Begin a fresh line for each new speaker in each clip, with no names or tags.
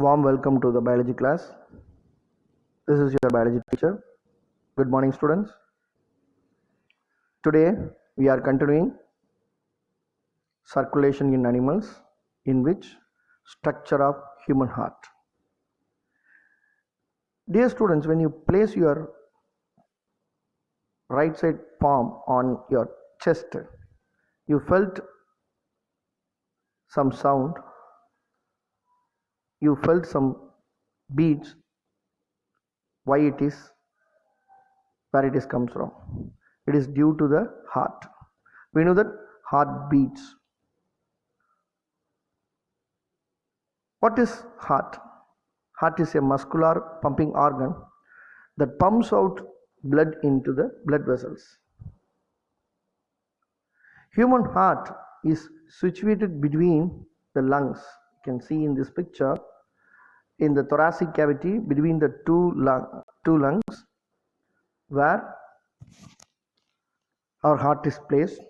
Warm welcome to the biology class. This is your biology teacher. Good morning, students. Today we are continuing circulation in animals, in which structure of human heart. Dear students, when you place your right side palm on your chest, you felt some sound, you felt some beats. Why it is? Where it is comes from? It is due to the heart. We know that heart beats. What is heart? Heart is a muscular pumping organ that pumps out blood into the blood vessels. Human heart is situated between the lungs. You can see in this picture, in the thoracic cavity between the two lungs, where our heart is placed.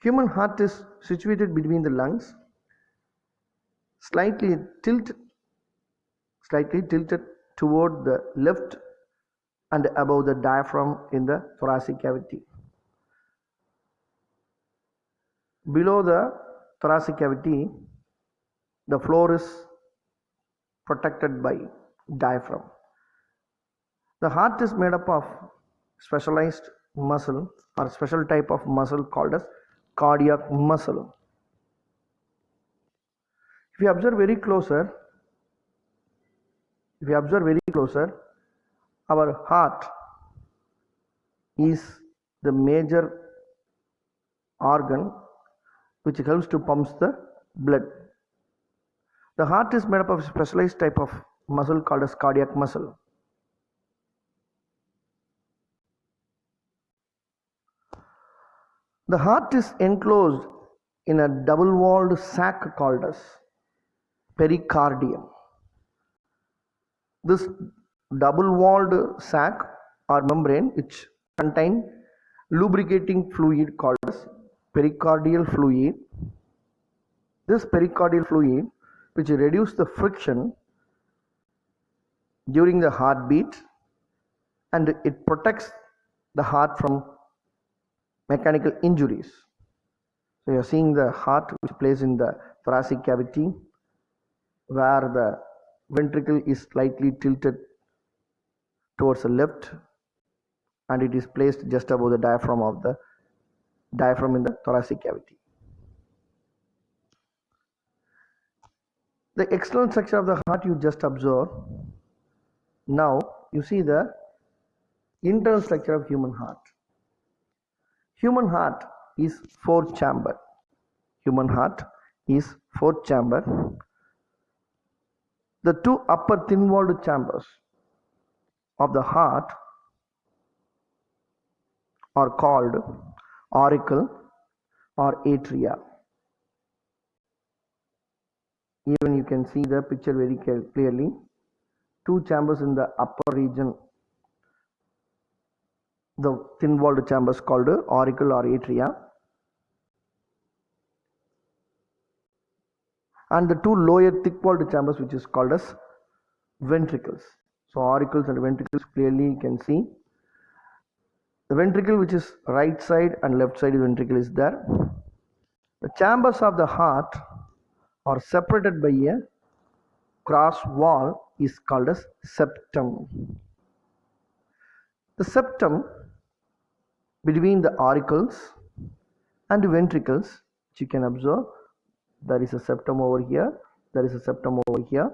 Human heart is situated between the lungs, slightly tilted toward the left and above the diaphragm in the thoracic cavity. Below the thoracic cavity, the floor is protected by diaphragm. The heart is made up of specialized muscle or special type of muscle called as cardiac muscle. If you observe very closer, our heart is the major organ which helps to pump the blood. The heart is made up of a specialized type of muscle called as cardiac muscle. The heart is enclosed in a double-walled sac called as pericardium. This double-walled sac or membrane which contain lubricating fluid called as pericardial fluid. This pericardial fluid which reduces the friction during the heartbeat, and it protects the heart from mechanical injuries. So you are seeing the heart which plays in the thoracic cavity, where the ventricle is slightly tilted towards the left, and it is placed just above the diaphragm in the thoracic cavity. The external structure of the heart you just observe. Now you see the internal structure of human heart. Human heart is four-chambered. Human heart is four-chambered. The two upper thin-walled chambers of the heart are called auricle or atria. Even you can see the picture very clearly. Two chambers in the upper region, the thin-walled chambers called auricle or atria, and the two lower thick-walled chambers which is called as ventricles. So auricles and ventricles clearly you can see. The ventricle which is right side and left side ventricle is there. The chambers of the heart are separated by a cross wall is called as septum. The septum between the auricles and ventricles, which you can observe, there is a septum over here, there is a septum over here.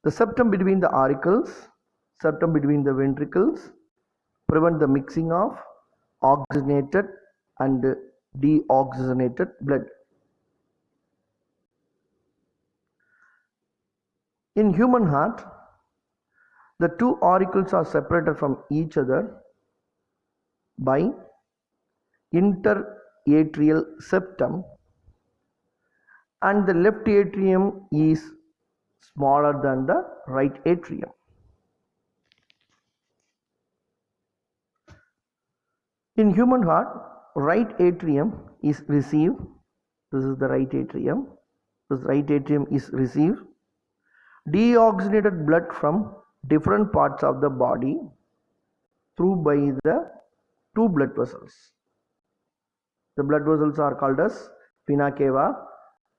The septum between the auricles, septum between the ventricles prevent the mixing of oxygenated and deoxygenated blood. In human heart, the two auricles are separated from each other by interatrial septum, and the left atrium is smaller than the right atrium. In human heart, right atrium is received. This is the right atrium. this right atrium is received deoxygenated blood from different parts of the body through by the two blood vessels. The blood vessels are called as vena cava.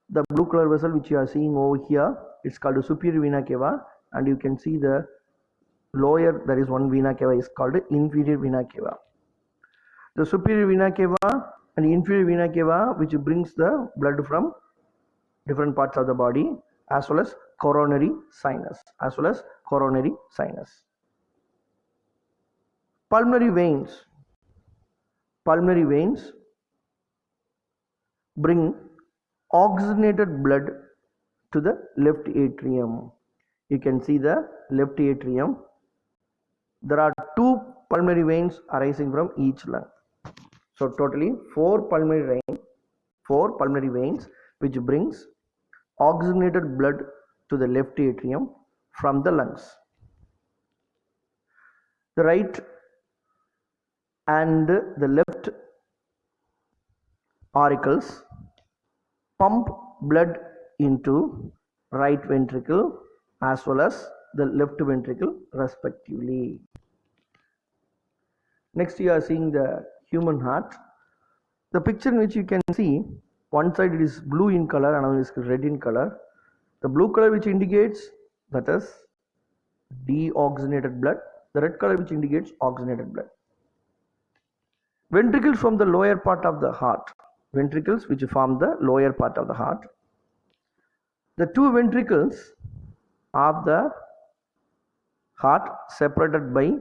The blue color vessel which you are seeing over here, it's called superior vena cava, and you can see the lower, there is one vena cava, is called inferior vena cava. The superior vena cava and inferior vena cava, which brings the blood from different parts of the body, as well as coronary sinus, Pulmonary veins bring oxygenated blood to the left atrium. You can see the left atrium. There are two pulmonary veins arising from each lung. So totally four pulmonary veins which brings oxygenated blood to the left atrium from the lungs. The right and the left auricles pump blood into right ventricle as well as the left ventricle respectively. Next you are seeing the human heart. The picture in which you can see one side it is blue in color, another is red in color. The blue color which indicates that is deoxygenated blood, the red color which indicates oxygenated blood. Ventricles from the lower part of the heart, ventricles which form the lower part of the heart. The two ventricles of the heart separated by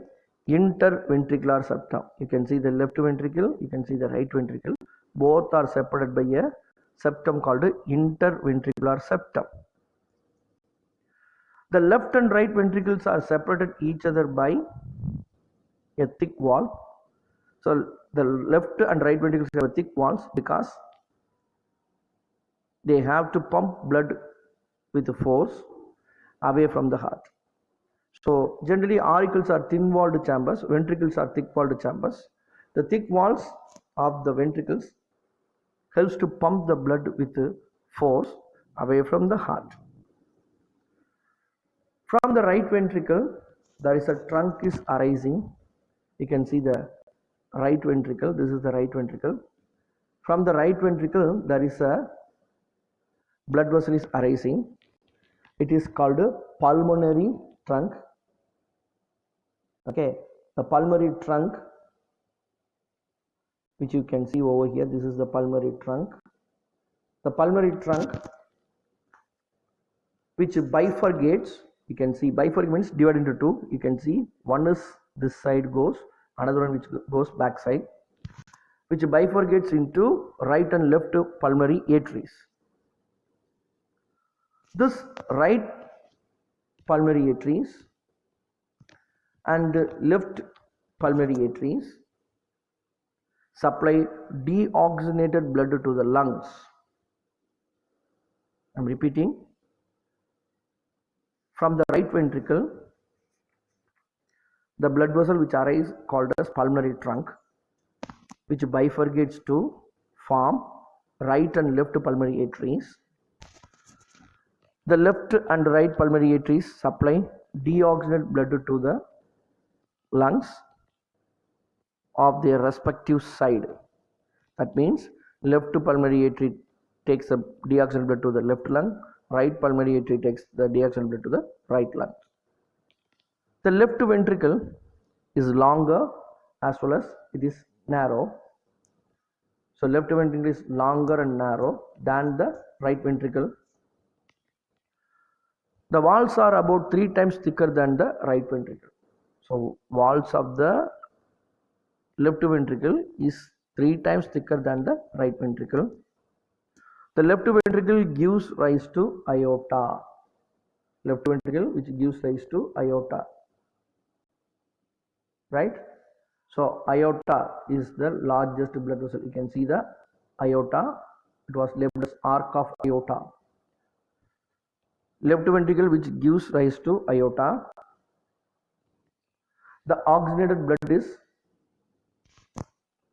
interventricular septum. You can see the left ventricle, you can see the right ventricle. Both are separated by a septum called interventricular septum. The left and right ventricles are separated each other by a thick wall. So the left and right ventricles have thick walls because they have to pump blood with force away from the heart. So generally auricles are thin walled chambers, ventricles are thick walled chambers. The thick walls of the ventricles helps to pump the blood with force away from the heart. From the right ventricle there is a trunk is arising. You can see the right ventricle, this is the right ventricle. From the right ventricle there is a blood vessel is arising. It is called a pulmonary trunk. Okay, the pulmonary trunk which you can see over here, this is the pulmonary trunk. The pulmonary trunk which bifurcates, you can see bifurcate means divided into two. You can see one is this side goes, another one which goes back side, which bifurcates into right and left pulmonary arteries. This right pulmonary arteries and left pulmonary arteries supply deoxygenated blood to the lungs. I am repeating. From the right ventricle, the blood vessel which arises called as pulmonary trunk, which bifurcates to form right and left pulmonary arteries. The left and right pulmonary arteries supply deoxygenated blood to the lungs of their respective side. That means left pulmonary artery takes the deoxygenated blood to the left lung, right pulmonary artery takes the deoxygenated blood to the right lung. The left ventricle is longer as well as it is narrow. So left ventricle is longer and narrow than the right ventricle. The walls are about 3 times thicker than the right ventricle. So walls of the left ventricle is 3 times thicker than the right ventricle. The left ventricle gives rise to aorta. Left ventricle which gives rise to aorta. Right? So aorta is the largest blood vessel. You can see the aorta. It was labeled as arc of aorta. Left ventricle which gives rise to aorta. The oxygenated blood is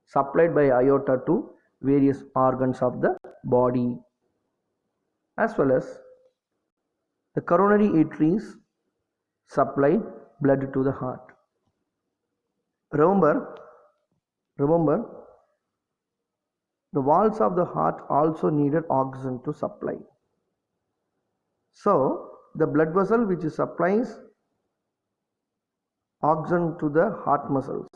supplied by aorta to various organs of the body. as well as the coronary arteries supply blood to the heart. Remember, the walls of the heart also needed oxygen to supply. So, the blood vessel which supplies oxygen to the heart muscles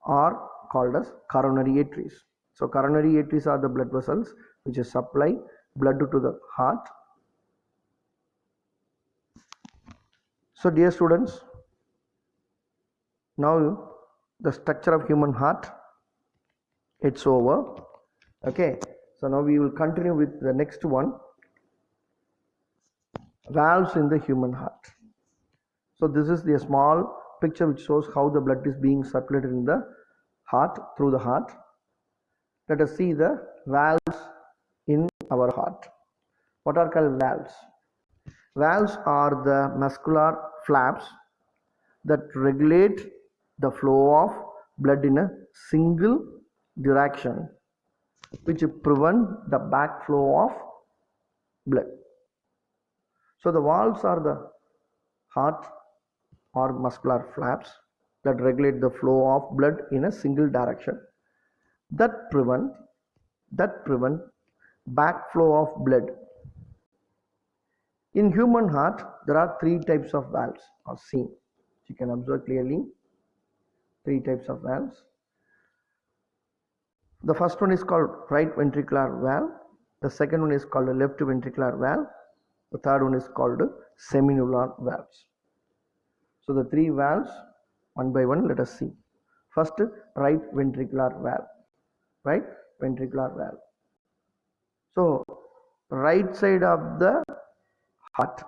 are called as coronary arteries. So, coronary arteries are the blood vessels which supply blood to the heart. So, dear students, now the structure of human heart, it's over. Okay, so now we will continue with the next one, valves in the human heart. So this is the small picture which shows how the blood is being circulated in the heart, through the heart. Let us see the valves in our heart. What are called valves? Valves are the muscular flaps that regulate the flow of blood in a single direction, which prevent the backflow of blood. So the valves are the heart or muscular flaps that regulate the flow of blood in a single direction, that prevent backflow of blood. In human heart, there are three types of valves are seen. You can observe clearly three types of valves. The first one is called right ventricular valve. The second one is called left ventricular valve. The third one is called semilunar valves. So the three valves, one by one, let us see. First, right ventricular valve. Right ventricular valve. So right side of the heart,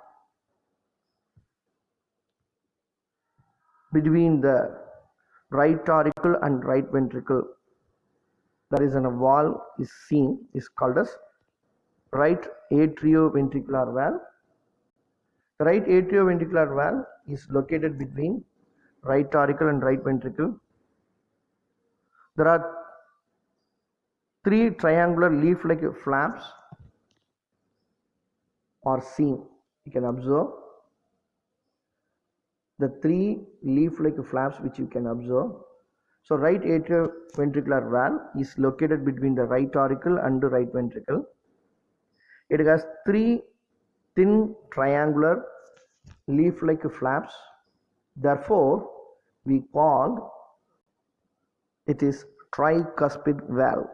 between the right auricle and right ventricle, there is a valve is seen, is called as right atrioventricular valve. The right atrioventricular valve is located between right auricle and right ventricle. There are three triangular leaf-like flaps are seen. You can observe the three leaf-like flaps which you can observe. So right atrioventricular valve is located between the right auricle and the right ventricle. It has three thin triangular leaf-like flaps. Therefore, we call it is tricuspid valve.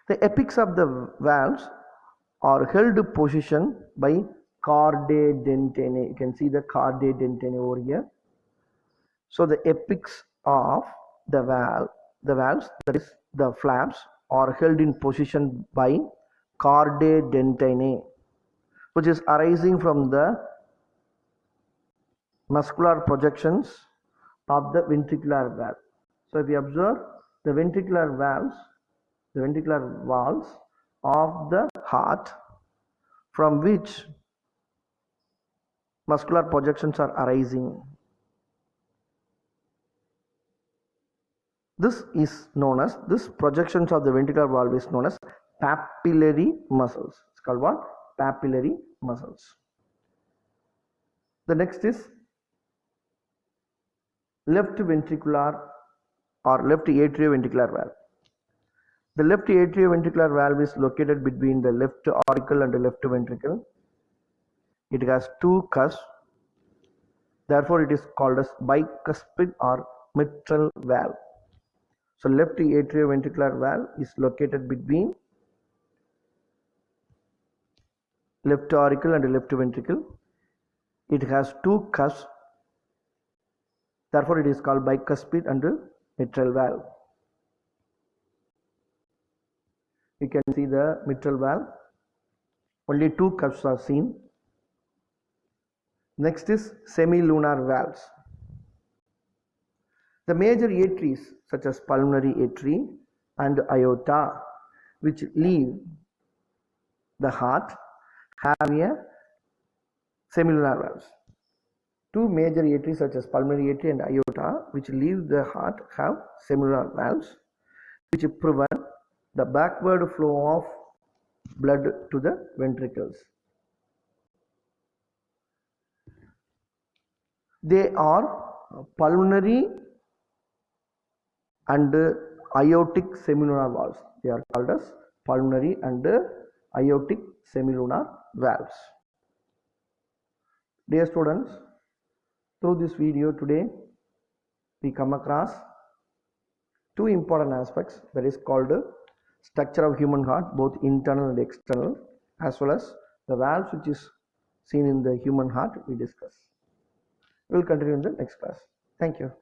The apex of the valves are held position by chordae dentanae. You can see the chordae dentanae over here. So the apex of the valves, that is the flaps, are held in position by chordae dentanae, which is arising from the muscular projections of the ventricular valve. So if you observe the ventricular valves of the heart, from which muscular projections are arising. This projections of the ventricular valve is known as papillary muscles. It's called what? Papillary muscles. The next is left ventricular or left atrioventricular valve. The left atrioventricular valve is located between the left auricle and the left ventricle. It has two cusps. Therefore, it is called as bicuspid or mitral valve. So left atrioventricular valve is located between left auricle and left ventricle. It has two cusps. Therefore, it is called bicuspid and mitral valve. You can see the mitral valve. Only two cusps are seen. Next is semilunar valves. The major arteries such as pulmonary artery and aorta, which leave the heart, have a semilunar valves. Two major arteries such as pulmonary artery and aorta, which leave the heart, have semilunar valves, which prevent the backward flow of blood to the ventricles. They are pulmonary and aortic semilunar valves. They are called as pulmonary and aortic semilunar valves. Dear students, through this video today we come across two important aspects, that is called structure of human heart, both internal and external, as well as the valves which is seen in the human heart we discuss. We will continue in the next class. Thank you.